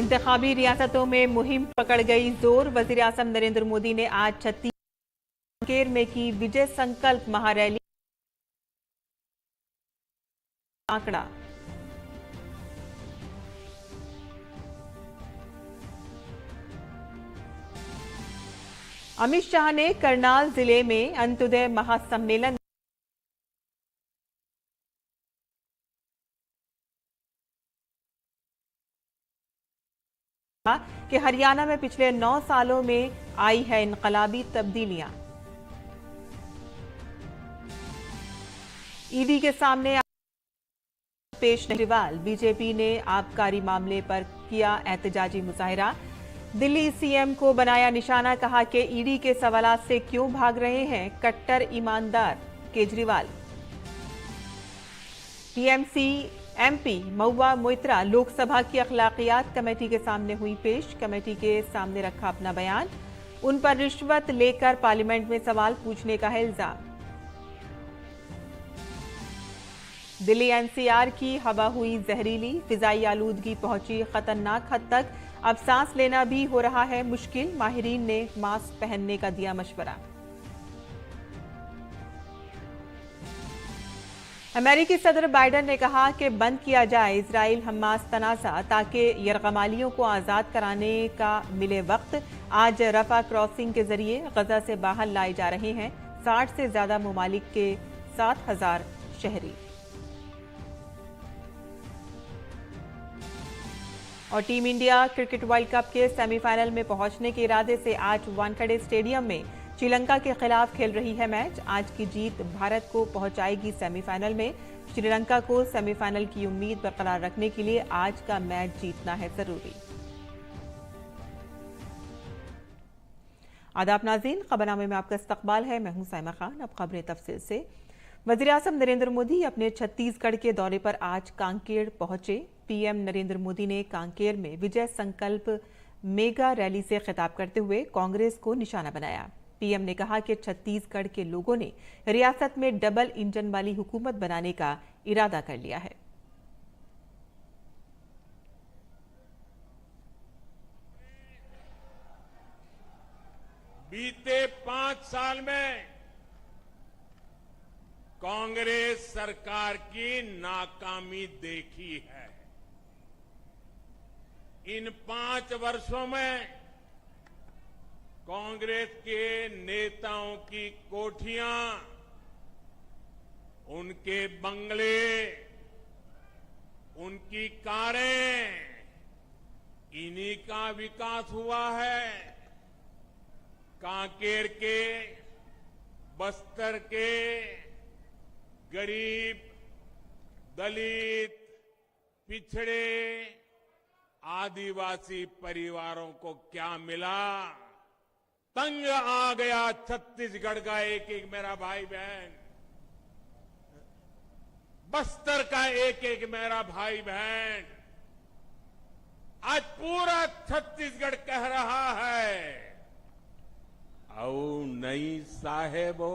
इंतखाबी रियासतों में मुहिम पकड़ गई जोर। वजीर आजम नरेंद्र मोदी ने आज छत्तीसगढ़ में की विजय संकल्प महारैली। आंकड़ा अमित शाह ने करनाल जिले में अंत्योदय महासम्मेलन कि हरियाणा में पिछले 9 सालों में आई है इनकलाबी तब्दीलियां। ईडी के सामने पेश केजरीवाल। बीजेपी ने आबकारी मामले पर किया एहतजाजी मुजाहिरा। दिल्ली सीएम को बनाया निशाना, कहा कि ईडी के सवालात से क्यों भाग रहे हैं कट्टर ईमानदार केजरीवाल। टीएमसी एमपी महुआ मोइत्रा लोकसभा की अखलाकियात कमेटी के सामने हुई पेश। कमेटी के सामने रखा अपना बयान। उन पर रिश्वत लेकर पार्लियामेंट में सवाल पूछने का है इल्जाम। दिल्ली एनसीआर की हवा हुई जहरीली। फिजाई आलूदगी पहुंची खतरनाक हद तक। अब सांस लेना भी हो रहा है मुश्किल। माहिरीन ने मास्क पहनने का दिया मशवरा। अमेरिकी सदर बाइडेन ने कहा कि बंद किया जाए इजराइल हमास तनाज़ा ताकि यरगमालियों को आज़ाद कराने का मिले वक्त। आज रफा क्रॉसिंग के जरिए गजा से बाहर लाए जा रहे हैं 60 से ज्यादा ममालिक के 7,000 शहरी। और team India cricket world cup के सेमीफाइनल में पहुंचने के इरादे से आज वानखेड़े स्टेडियम में श्रीलंका के खिलाफ खेल रही है मैच। आज की जीत भारत को पहुंचाएगी सेमीफाइनल में। श्रीलंका को सेमीफाइनल की उम्मीद बरकरार रखने के लिए आज का मैच जीतना है जरूरी। आदाब नाज़रीन, खबरनामे में आपका इस्तकबाल है। मैं हूं साइमा खान। अब खबरें तफसील से। वज़ीर आज़म नरेंद्र मोदी अपने छत्तीसगढ़ के दौरे पर आज कांकेर पहुंचे। पीएम नरेंद्र मोदी ने कांकेर में विजय संकल्प मेगा रैली से खिताब करते हुए कांग्रेस को निशाना बनाया। पीएम ने कहा कि छत्तीसगढ़ के लोगों ने रियासत में डबल इंजन वाली हुकूमत बनाने का इरादा कर लिया है। बीते 5 साल में कांग्रेस सरकार की नाकामी देखी है। इन 5 वर्षों में कांग्रेस के नेताओं की कोठियां, उनके बंगले, उनकी कारें, इन्हीं का विकास हुआ है। कांकेर के, बस्तर के गरीब, दलित, पिछड़े, आदिवासी परिवारों को क्या मिला? तंग आ गया छत्तीसगढ़ का एक एक मेरा भाई बहन, बस्तर का एक एक मेरा भाई बहन। आज पूरा छत्तीसगढ़ कह रहा है, आओ नई साहेबो,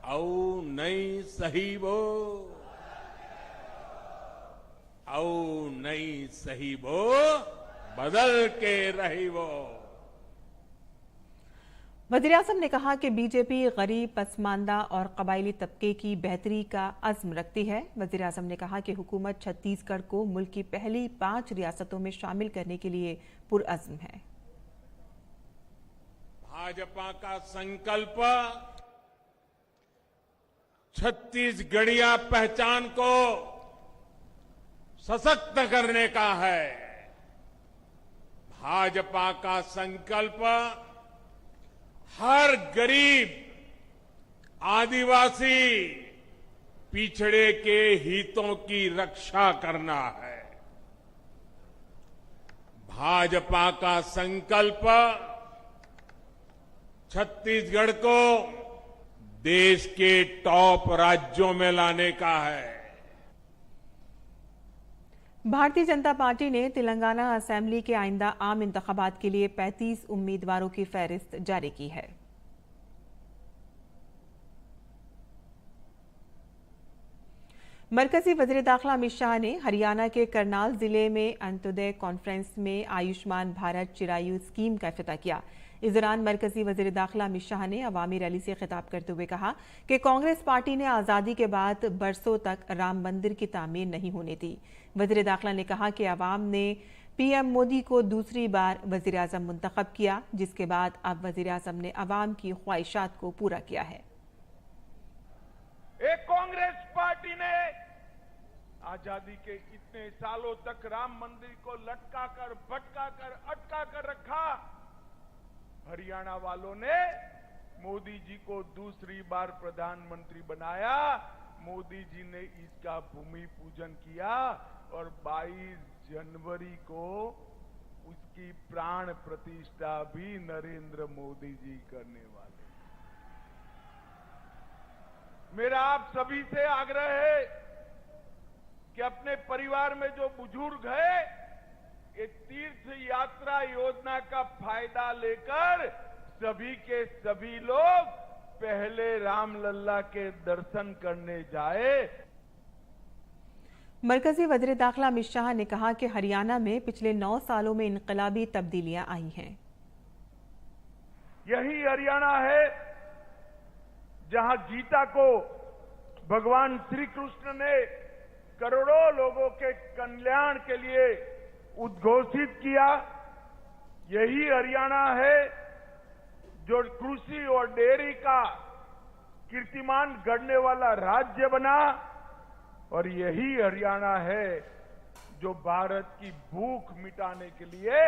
आओ नई सहीबो, आओ नई सहीबो, बदल के रही वो। वज़ीर आज़म ने कहा कि बीजेपी गरीब, पसमानदा और कबायली तबके की बेहतरी का अज़्म रखती है। वज़ीर आज़म ने कहा कि हुकूमत छत्तीसगढ़ को मुल्क की पहली 5 रियासतों में शामिल करने के लिए पुरअज़्म है। भाजपा का संकल्प छत्तीसगढ़िया पहचान को सशक्त करने का है। भाजपा का संकल्प हर गरीब, आदिवासी, पिछड़े के हितों की रक्षा करना है। भाजपा का संकल्प छत्तीसगढ़ को देश के टॉप राज्यों में लाने का है। भारतीय जनता पार्टी ने तेलंगाना असेंबली के आइंदा आम इंतखाबात के लिए 35 उम्मीदवारों की फहरिस्त जारी की है। मरकजी वज़ीर दाखिला अमित शाह ने हरियाणा के करनाल जिले में अंत्योदय कॉन्फ्रेंस में आयुष्मान भारत चिरायु स्कीम का इफ्तिताह किया। इस दौरान मरकजी वज़ीर दाखिला अमित शाह ने अवामी रैली से खिताब करते हुए कहा कि कांग्रेस पार्टी ने आज़ादी के बाद बरसों तक राम मंदिर की तामीर नहीं होने दी। वज़ीर दाखिला ने कहा कि अवाम ने पीएम मोदी को दूसरी बार वज़ीर आज़म मुंतखब किया, जिसके बाद अब वज़ीर आज़म ने अवाम की ख्वाहिशात को पूरा किया है। एक कांग्रेस पार्टी ने आजादी के इतने सालों तक राम मंदिर को लटका कर, भटका कर, अटका कर रखा। हरियाणा वालों ने मोदी जी को दूसरी बार प्रधानमंत्री बनाया। मोदी जी ने इसका भूमि पूजन किया और 22 जनवरी को उसकी प्राण प्रतिष्ठा भी नरेंद्र मोदी जी करने वाले। मेरा आप सभी से आग्रह है कि अपने परिवार में जो बुजुर्ग है, ये तीर्थ यात्रा योजना का फायदा लेकर सभी के सभी लोग पहले रामलल्ला के दर्शन करने जाए। मरकजी वज़ीर दाखिला अमित शाह ने कहा कि हरियाणा में पिछले 9 सालों में इनकलाबी तब्दीलियां आई हैं। यही हरियाणा है जहां गीता को भगवान श्री कृष्ण ने करोड़ों लोगों के कल्याण के लिए उद्घोषित किया। यही हरियाणा है जो कृषि और डेयरी का कीर्तिमान गढ़ने वाला राज्य बना, और यही हरियाणा है जो भारत की भूख मिटाने के लिए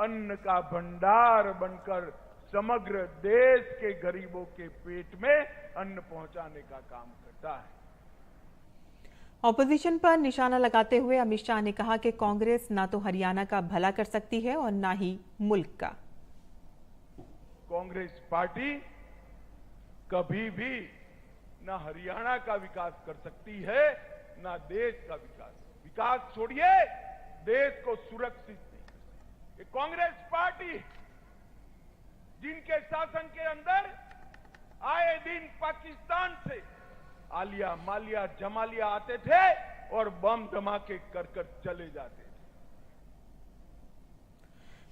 अन्न का भंडार बनकर समग्र देश के गरीबों के पेट में अन्न पहुंचाने का काम करता है। ऑपोजिशन पर निशाना लगाते हुए अमित शाह ने कहा कि कांग्रेस ना तो हरियाणा का भला कर सकती है और ना ही मुल्क का। कांग्रेस पार्टी कभी भी ना हरियाणा का विकास कर सकती है, ना देश का विकास। विकास छोड़िए, देश को सुरक्षित नहीं कर सकती। ये कांग्रेस पार्टी जिनके शासन के अंदर आए दिन पाकिस्तान से आलिया, मालिया, जमालिया आते थे और बम धमाके कर चले जाते थे।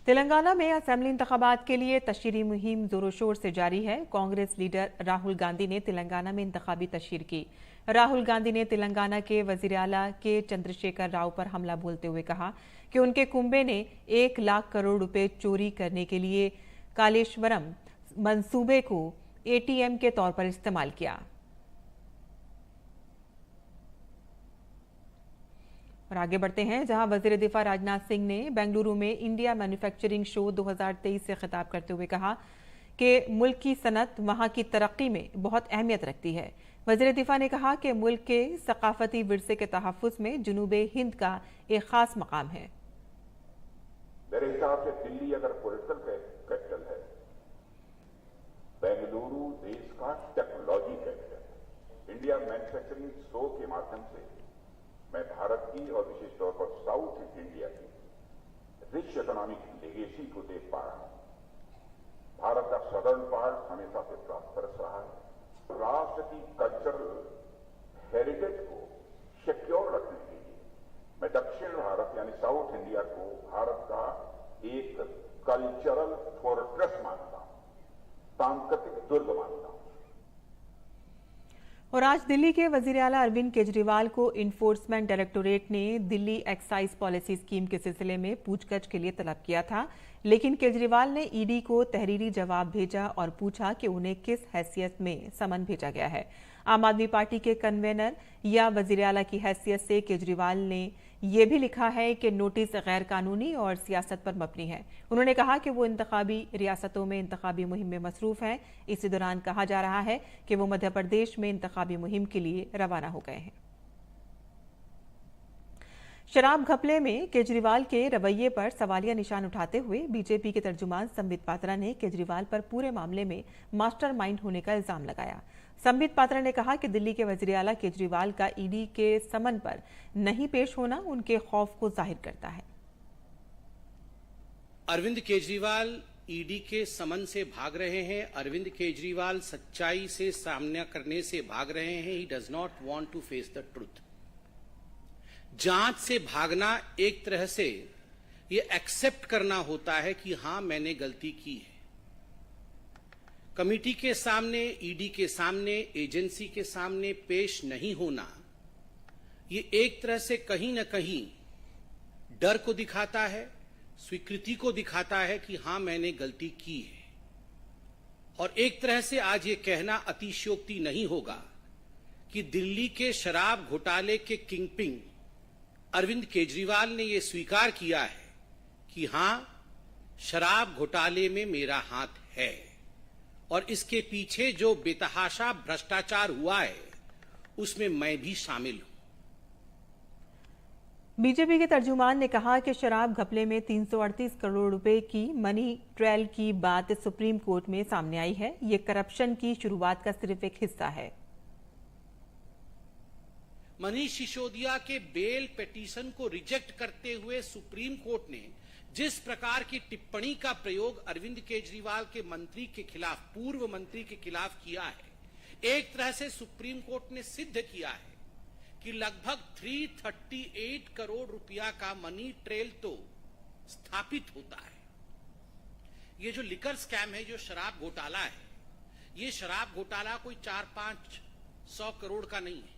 तेलंगाना में असेंबली इंतखाबात के लिए तशहीरी मुहिम जोरों शोर से जारी है। कांग्रेस लीडर राहुल गांधी ने तेलंगाना में इंतखाबी तशहीर की। राहुल गांधी ने तेलंगाना के वजीर आला के चंद्रशेखर राव पर हमला बोलते हुए कहा कि उनके कुंबे ने 1 लाख करोड़ रुपए चोरी करने के लिए कालेश्वरम मंसूबे को एटीएम के तौर पर इस्तेमाल किया। और आगे बढ़ते हैं, जहां वजीर दिफा राजनाथ सिंह ने बेंगलुरु में इंडिया मैन्युफैक्चरिंग शो 2023 से खिताब करते हुए कहा कि मुल्क की सनत वहां की तरक्की में बहुत अहमियत रखती है। वजीर दिफा ने कहा कि मुल्क के सकाफती विरसे के तहफ़्फ़ुज़ में जुनूबे हिंद का एक खास मकाम है। मेरे हिसाब से दिल्ली अगर पॉलिटिकल कैपिटल है, बेंगलुरु देश का टेक्नोलॉजी कैपिटल है। इंडिया मैन्युफैक्चरिंग शो के माध्यम से मैं भारत की और विशेष तौर पर साउथ इंडिया की रिच इकोनॉमिक लेगेसी को देख पा रहा हूं। भारत का सदर्न पार्ट हमेशा से प्रॉस्परस रहा है। राष्ट्र की कल्चरल हेरिटेज को सिक्योर रखने के लिए मैं दक्षिण भारत यानी साउथ इंडिया को भारत का एक कल्चरल फोर्ट्रेस मानता हूं, सांस्कृतिक दुर्ग मानता हूं। और आज दिल्ली के वजीर आला अरविंद केजरीवाल को इन्फोर्समेंट डायरेक्टोरेट ने दिल्ली एक्साइज पॉलिसी स्कीम के सिलसिले में पूछताछ के लिए तलब किया था, लेकिन केजरीवाल ने ईडी को तहरीरी जवाब भेजा और पूछा कि उन्हें किस हैसियत में समन भेजा गया है। आम आदमी पार्टी के कन्वेनर या वजीर आला की हैसियत से केजरीवाल ने यह भी लिखा है कि नोटिस गैर कानूनी और सियासत पर मबनी है। उन्होंने कहा कि वो इंतखाबी रियासतों में इंतखाबी मुहिम में मसरूफ हैं। इसी दौरान कहा जा रहा है कि वो मध्य प्रदेश में इंतखाबी मुहिम के लिए रवाना हो गए हैं। शराब घपले में केजरीवाल के रवैये पर सवालिया निशान उठाते हुए बीजेपी के तर्जुमान संबित पात्रा ने केजरीवाल पर पूरे मामले में मास्टरमाइंड होने का इल्जाम लगाया। संबित पात्रा ने कहा कि दिल्ली के वजीर आला केजरीवाल का ईडी के समन पर नहीं पेश होना उनके खौफ को जाहिर करता है। अरविंद केजरीवाल ईडी के समन से भाग रहे हैं। अरविंद केजरीवाल सच्चाई से सामना करने से भाग रहे हैं। He does not want to face the truth. जांच से भागना एक तरह से ये एक्सेप्ट करना होता है कि हां मैंने गलती की है। कमेटी के सामने, ईडी के सामने, एजेंसी के सामने पेश नहीं होना, ये एक तरह से कहीं न कहीं डर को दिखाता है, स्वीकृति को दिखाता है कि हां मैंने गलती की है। और एक तरह से आज ये कहना अतिशयोक्ति नहीं होगा कि दिल्ली के शराब घोटाले के किंगपिन अरविंद केजरीवाल ने ये स्वीकार किया है कि हां शराब घोटाले में मेरा हाथ है और इसके पीछे जो बेतहाशा भ्रष्टाचार हुआ है उसमें मैं भी शामिल हूं। बीजेपी के तर्जुमान ने कहा कि शराब घपले में 338 करोड़ रुपए की मनी ट्रेल की बात सुप्रीम कोर्ट में सामने आई है। ये करप्शन की शुरुआत का सिर्फ एक हिस्सा है। मनीष सिसोदिया के बेल पिटीशन को रिजेक्ट करते हुए सुप्रीम कोर्ट ने जिस प्रकार की टिप्पणी का प्रयोग अरविंद केजरीवाल के मंत्री के खिलाफ, पूर्व मंत्री के खिलाफ किया है, एक तरह से सुप्रीम कोर्ट ने सिद्ध किया है कि लगभग 338 करोड़ रुपया का मनी ट्रेल तो स्थापित होता है। ये जो लिकर स्कैम है, जो शराब घोटाला है, ये शराब घोटाला कोई 400-500 करोड़ का नहीं है,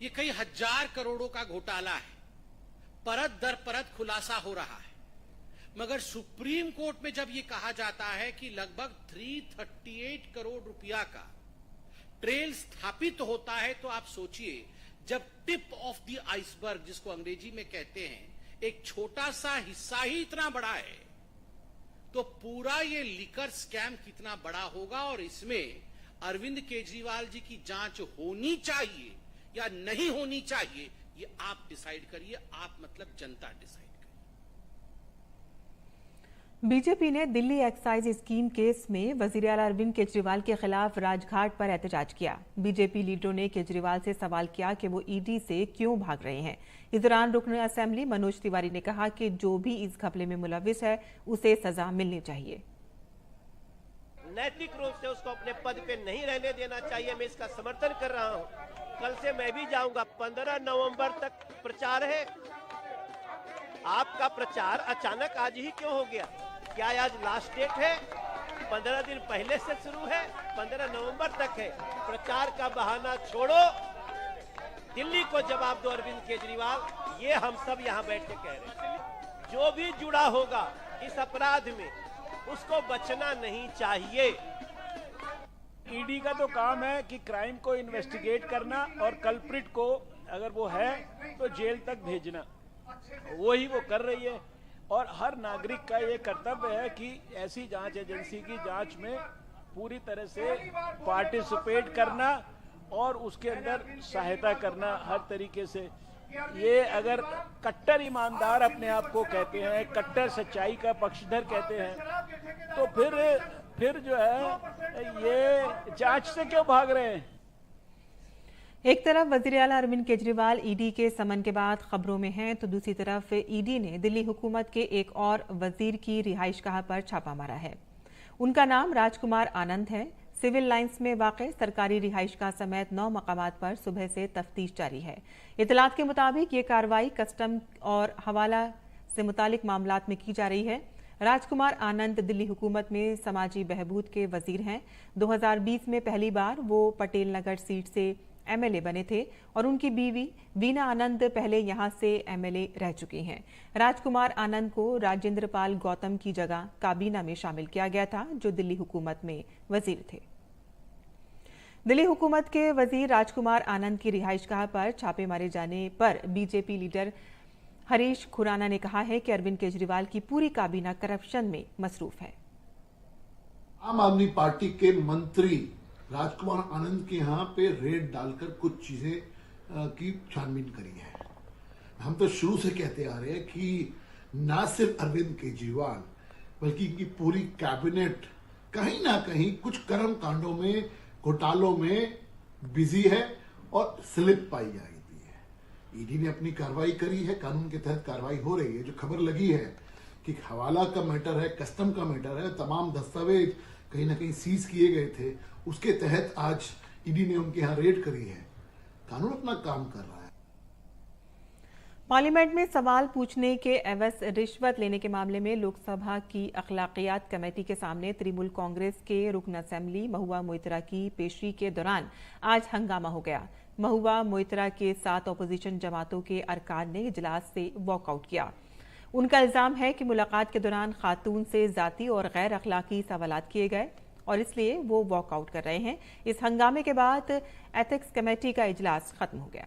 ये कई हजार करोड़ों का घोटाला है। परत दर परत खुलासा हो रहा है। मगर सुप्रीम कोर्ट में जब ये कहा जाता है कि लगभग 338 करोड़ रुपया का ट्रेल स्थापित होता है, तो आप सोचिए जब टिप ऑफ द आइसबर्ग, जिसको अंग्रेजी में कहते हैं, एक छोटा सा हिस्सा ही इतना बड़ा है, तो पूरा ये लिकर स्कैम कितना बड़ा होगा। और इसमें अरविंद केजरीवाल जी की जांच होनी चाहिए या नहीं होनी चाहिए, ये आप डिसाइड करिए। आप मतलब जनता डिसाइड करिए। बीजेपी ने दिल्ली एक्साइज स्कीम केस में वजीर आला अरविंद केजरीवाल के खिलाफ राजघाट पर एहतजाज किया। बीजेपी लीडरों ने केजरीवाल से सवाल किया कि वो ईडी से क्यों भाग रहे हैं। इस दौरान रुकन असेंबली मनोज तिवारी ने कहा कि जो भी इस घपले में मुलविस है उसे सजा मिलनी चाहिए। नैतिक रूप से उसको अपने पद पे नहीं रहने देना चाहिए। मैं इसका समर्थन कर रहा हूं। कल से मैं भी जाऊंगा। 15 नवंबर तक प्रचार है। आपका प्रचार अचानक आज ही क्यों हो गया? क्या आज लास्ट डेट है? 15 दिन पहले से शुरू है, 15 नवंबर तक है। प्रचार का बहाना छोड़ो, दिल्ली को जवाब दो अरविंद केजरीवाल। ये हम सब यहाँ बैठ के कह रहे हैं। जो भी जुड़ा होगा इस अपराध में, उसको बचना नहीं चाहिए। ईडी का तो काम है कि क्राइम को इन्वेस्टिगेट करना और कल्प्रिट को अगर वो है तो जेल तक भेजना। वही वो कर रही है। और हर नागरिक का ये कर्तव्य है कि ऐसी जांच एजेंसी की जांच में पूरी तरह से पार्टिसिपेट करना और उसके अंदर सहायता करना हर तरीके से। ये अगर कट्टर ईमानदार अपने आप को कहते हैं, कट्टर सच्चाई का पक्षधर कहते हैं, तो फिर जो है ये जांच से क्यों भाग रहे हैं? एक तरफ वजीर आला अरविंद केजरीवाल ईडी के समन के बाद खबरों में हैं, तो दूसरी तरफ ईडी ने दिल्ली हुकूमत के एक और वजीर की रिहाइशगाह पर छापा मारा है। उनका नाम राजकुमार आनंद है। सिविल लाइंस में वाक़ सरकारी रिहाइशगाह समेत 9 मकामात पर सुबह से तफ्तीश जारी है। इतलात के मुताबिक ये कार्रवाई कस्टम और हवाला से मुतालिक मामलात में की जा रही है। राजकुमार आनंद दिल्ली हुकूमत में समाजी बहबूद के वजीर हैं। 2020 में पहली बार वो पटेल नगर सीट से एमएलए बने थे और उनकी बीवी वीना आनंद पहले यहां से एमएलए रह चुकी हैं। राजकुमार आनंद को राजेंद्र पाल गौतम की जगह काबीना में शामिल किया गया था, जो दिल्ली हुकूमत में वजीर थे। दिल्ली हुकूमत के वजीर राजकुमार आनंद की रिहाइशगाह पर छापे मारे जाने पर बीजेपी लीडर हरीश खुराना ने कहा है कि अरविंद केजरीवाल की पूरी काबीना करप्शन में मसरूफ है। आम आदमी पार्टी के मंत्री राजकुमार आनंद के यहाँ पे रेड डालकर कुछ चीजें की छानबीन करी है। हम तो शुरू से कहते आ रहे हैं कि ना सिर्फ अरविंद केजरीवाल बल्कि इनकी पूरी कैबिनेट कहीं ना कहीं कुछ कर्म कांडों में, घोटालों में बिजी है और स्लिप पाई जा रही है। ईडी ने अपनी कार्रवाई करी है, कानून के तहत कार्रवाई हो रही है। जो खबर लगी है कि हवाला का मैटर है, कस्टम का मैटर है, तमाम दस्तावेज कहीं ना कहीं सीज किए गए थे, उसके तहत आज ईडी ने उनके यहाँ रेड करी है। कानून अपना काम कर रहा है। पार्लियामेंट में सवाल पूछने के एवज रिश्वत लेने के मामले में लोकसभा की अखलाकियात कमेटी के सामने तृणमूल कांग्रेस के रुकन असेंबली महुआ मोइत्रा की पेशी के दौरान आज हंगामा हो गया। महुआ मोइत्रा के 7 अपोजिशन जमातों के अरकान ने इजलास से वॉकआउट किया। उनका इल्जाम है कि मुलाकात के दौरान खातून से जाती और गैर अखलाकी सवालात किए गए और इसलिए वो वॉकआउट कर रहे हैं। इस हंगामे के बाद एथिक्स कमेटी का इजलास खत्म हो गया।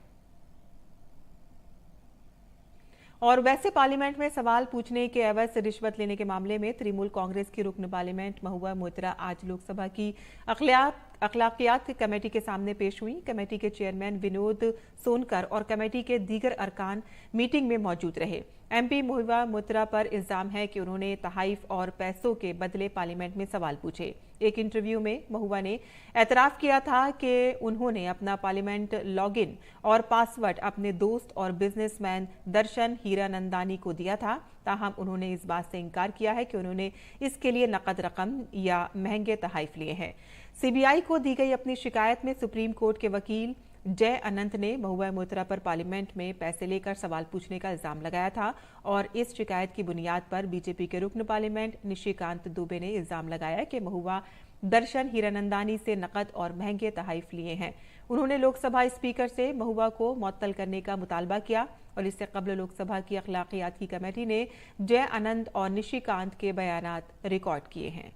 और वैसे पार्लियामेंट में सवाल पूछने के एवज से रिश्वत लेने के मामले में तृणमूल कांग्रेस की रुकन पार्लियामेंट महुआ मोइत्रा आज लोकसभा की अखलाकियात कमेटी के सामने पेश हुई। कमेटी के चेयरमैन विनोद सोनकर और कमेटी के दीगर अरकान मीटिंग में मौजूद रहे। एमपी महुआ मोइत्रा पर इल्जाम है कि उन्होंने तहाइफ और पैसों के बदले पार्लियामेंट में सवाल पूछे। एक इंटरव्यू में महुआ ने एतराफ किया था कि उन्होंने अपना पार्लियामेंट लॉगिन और पासवर्ड अपने दोस्त और बिजनेसमैन दर्शन हीरानंदानी को दिया था। ताहम उन्होंने इस बात से इनकार किया है कि उन्होंने इसके लिए नकद रकम या महंगे तहाइफ लिए हैं। सीबीआई को दी गई अपनी शिकायत में सुप्रीम कोर्ट के वकील जय अनंत ने महुआ मोइत्रा पर पार्लियामेंट में पैसे लेकर सवाल पूछने का इल्जाम लगाया था और इस शिकायत की बुनियाद पर बीजेपी के रुकन पार्लियामेंट निशिकांत दुबे ने इल्जाम लगाया कि महुआ दर्शन हीरानंदानी से नकद और महंगे तहाइफ लिए हैं। उन्होंने लोकसभा स्पीकर से महुआ को मुअत्तल करने का मुतालबा किया और इससे कबल लोकसभा की अखलाकियात की कमेटी ने जय अनंत और निशिकांत के बयानात रिकॉर्ड किए हैं।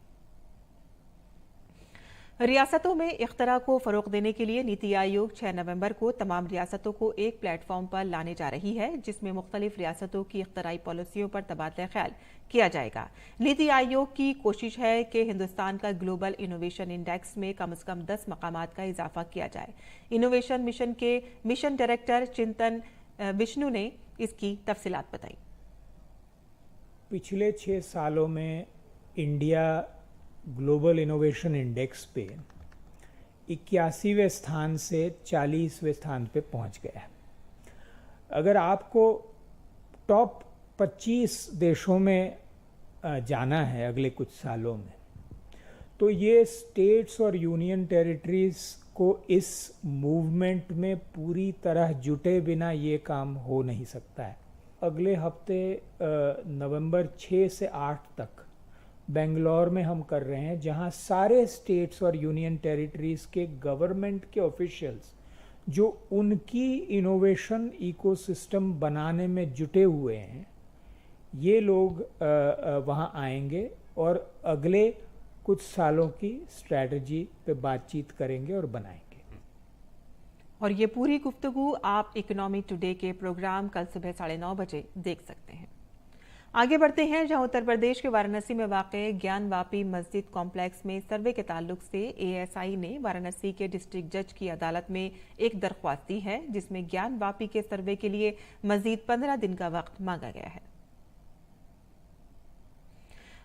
रियासतों में इख्तरा को फरोग देने के लिए नीति आयोग 6 नवंबर को तमाम रियासतों को एक प्लेटफॉर्म पर लाने जा रही है, जिसमें मुख्तलिफ रियासतों की इख्तराई पॉलिसियों पर तबादला ख्याल किया जाएगा। नीति आयोग की कोशिश है कि हिंदुस्तान का ग्लोबल इनोवेशन इंडेक्स में कम से कम 10 मकामात का इजाफा किया जाए। इनोवेशन मिशन के मिशन डायरेक्टर चिंतन विष्णु ने इसकी तफसीलात बताई। पिछले 6 सालों में इंडिया ग्लोबल इनोवेशन इंडेक्स पे 81वें स्थान से 40वें स्थान पे पहुंच गया है। अगर आपको टॉप 25 देशों में जाना है अगले कुछ सालों में, तो ये स्टेट्स और यूनियन टेरिटरीज को इस मूवमेंट में पूरी तरह जुटे बिना ये काम हो नहीं सकता है। अगले हफ्ते नवंबर 6 से 8 तक बेंगलोर में हम कर रहे हैं, जहां सारे स्टेट्स और यूनियन टेरिटरीज के गवर्नमेंट के ऑफिशियल्स जो उनकी इनोवेशन इकोसिस्टम बनाने में जुटे हुए हैं, ये लोग वहां आएंगे और अगले कुछ सालों की स्ट्रैटेजी पे बातचीत करेंगे और बनाएंगे। और ये पूरी गुफ्तगू आप इकोनॉमी टुडे के प्रोग्राम कल सुबह 9:30 बजे देख सकते हैं। आगे बढ़ते हैं, जहां उत्तर प्रदेश के वाराणसी में वाक़े ज्ञानवापी मस्जिद कॉम्प्लेक्स में सर्वे के ताल्लुक से एएसआई ने वाराणसी के डिस्ट्रिक्ट जज की अदालत में एक दरख्वास्त दी है, जिसमें ज्ञानवापी के सर्वे के लिए मजीद 15 दिन का वक्त मांगा गया है।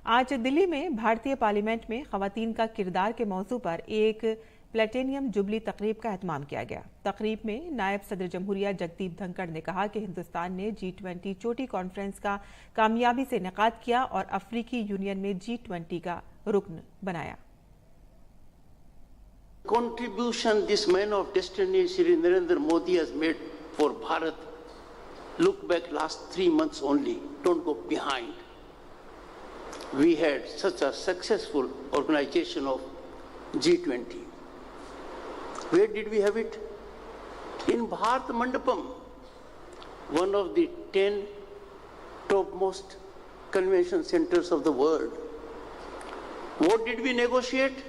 आज दिल्ली में भारतीय पार्लियामेंट में खवातीन का किरदार के मौजू पर एक प्लेटिनियम जुबली तकरीब का एहतमाम किया गया। तकरीब में नायब सदर जमहूरिया जगदीप धनखड़ ने कहा कि हिंदुस्तान ने G20 चोटी कॉन्फ्रेंस का कामयाबी से इनेकाद किया और अफ्रीकी यूनियन में G20 का रुकन बनाया। Contribution this man of destiny, Shri Narendra Modi, has made for Bharat. Look back last 3 months only. Don't go behind. We had such a successful organization of G20. Where did we have it? In Bharat Mandapam, one of the 10 topmost convention centers of the world. What did we negotiate?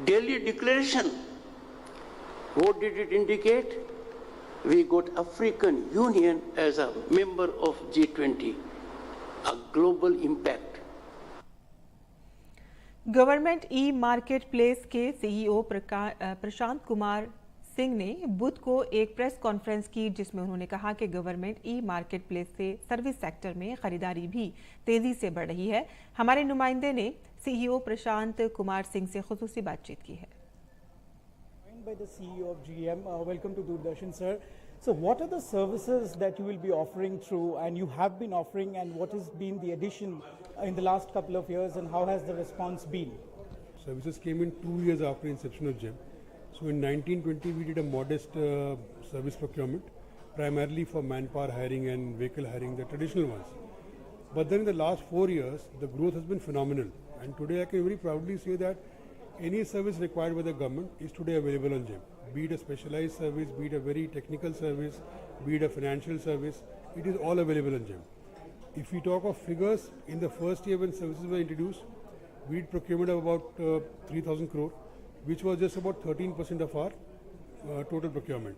Delhi Declaration. What did it indicate? We got African Union as a member of G20, a global impact. Government e market place के CEO Prashant Kumar Singh ने बुध को एक press conference की, जिसमें उन्होंने कहा कि government e market place से सर्विस सेक्टर में खरीदारी भी तेजी से बढ़ रही है। हमारे नुमाइंदे ने सीईओ प्रशांत कुमार सिंह से खुसूसी बातचीत की है। By the CEO of GM, welcome to Doordarshan, sir. So, what are the services that you will be offering through, and you have been offering, and what has been the addition in the last couple of years, and how has the response been? Services came in 2 years after inception of GEM. So in 1920 we did a modest service procurement, primarily for manpower hiring and vehicle hiring, the traditional ones. But then in the last 4 years, the growth has been phenomenal. And today I can very proudly say that any service required by the government is today available on GeM. Be it a specialized service, be it a very technical service, be it a financial service, it is all available on GeM. If we talk of figures, in the first year when services were introduced, we did procurement of about 3,000 crore, which was just about 13% of our total procurement.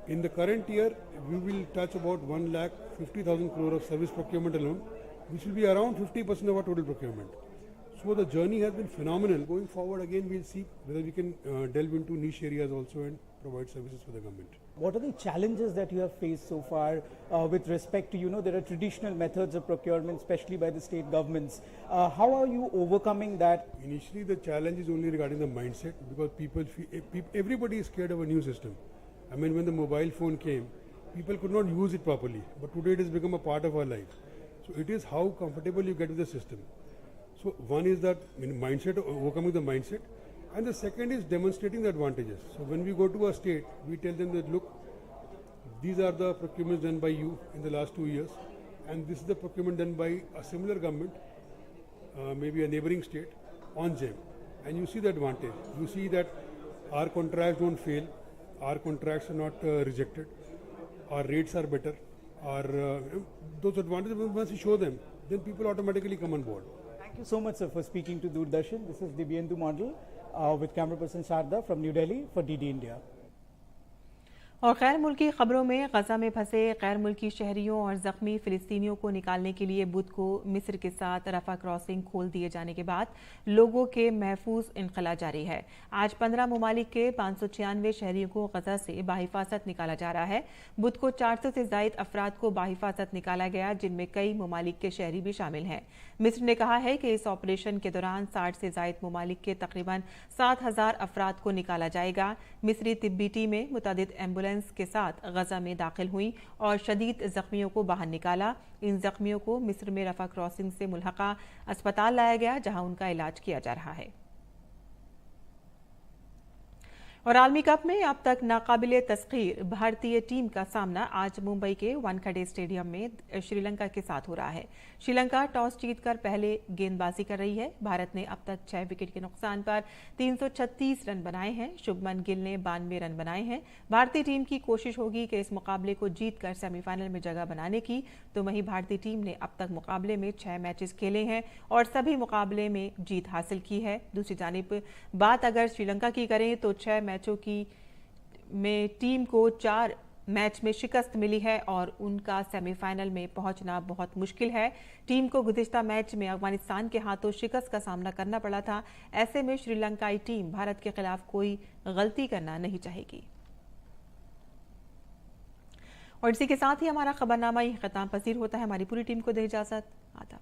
In the current year, we will touch about 1,50,000 crore of service procurement alone, which will be around 50% of our total procurement. So the journey has been phenomenal. Going forward, again, we'll see whether we can delve into niche areas also and provide services for the government. What are the challenges that you have faced so far with respect to, there are traditional methods of procurement, especially by the state governments. How are you overcoming that? Initially, the challenge is only regarding the mindset, because everybody is scared of a new system. I mean, when the mobile phone came, people could not use it properly. But today it has become a part of our life. So it is how comfortable you get with the system. So one is that mindset, overcoming the mindset. And the second is demonstrating the advantages. So when we go to a state, we tell them that, look, these are the procurements done by you in the last 2 years. And this is the procurement done by a similar government, maybe a neighboring state, on GeM. And you see the advantage. You see that our contracts don't fail. Our contracts are not rejected. Our rates are better. Those advantages, once you show them, then people automatically come on board. Thank you so much, sir, for speaking to Doordarshan. This is Divyendu Model with camera person Sharda from New Delhi for DD India. और गैर मुल्की खबरों में गजा में फंसे गैर मुल्की शहरियों और जख्मी फिलिस्तीनियों को निकालने के लिए बुध को मिस्र के साथ रफा क्रॉसिंग खोल दिए जाने के बाद लोगों के महफूज इनखला जारी है। आज 15 ममालिक के 596 शहरियों को गजा से बाहिफाजत निकाला जा रहा है। बुध को 400 से जायद अफराद को बाहिफाजत निकाला गया, जिनमें कई ममालिक के शहरी भी शामिल हैं। मिस्र ने कहा है कि इस ऑपरेशन के दौरान 60 से जायद ममालिक के तकरीबन 7,000 अफराद को निकाला जाएगा। मिस्री तिब्बी टीमें मुतअद्दिद एम्बुलेंस के साथ गजा में दाखिल हुई और शदीद जख्मियों को बाहर निकाला। इन जख्मियों को मिस्र में रफा क्रॉसिंग से मुल्हका अस्पताल लाया गया, जहां उनका इलाज किया जा रहा है। और आलमी कप में अब तक नाकाबिले तस्खीर भारतीय टीम का सामना आज मुंबई के वानखेड़े स्टेडियम में श्रीलंका के साथ हो रहा है। श्रीलंका टॉस जीतकर पहले गेंदबाजी कर रही है। भारत ने अब तक 6 विकेट के नुकसान पर 336 रन बनाए हैं। शुभमन गिल ने 92 रन बनाए हैं। भारतीय टीम की कोशिश होगी कि इस मुकाबले को जीतकर सेमीफाइनल में जगह बनाने की। तो वहीं भारतीय टीम ने अब तक मुकाबले में 6 मैचेस खेले हैं और सभी मुकाबले में जीत हासिल की है। दूसरी जानिब बात अगर श्रीलंका की करें तो 6 मैचों की में टीम को 4 मैच में शिकस्त मिली है और उनका सेमीफाइनल में पहुंचना बहुत मुश्किल है। टीम को गुज़िश्ता मैच में अफगानिस्तान के हाथों शिकस्त का सामना करना पड़ा था। ऐसे में श्रीलंकाई टीम भारत के खिलाफ कोई गलती करना नहीं चाहेगी। और इसी के साथ ही हमारा खबरनामा ही खत्म पसीर होता है। हमारी पूरी टीम को दे इजाजत। आदाब।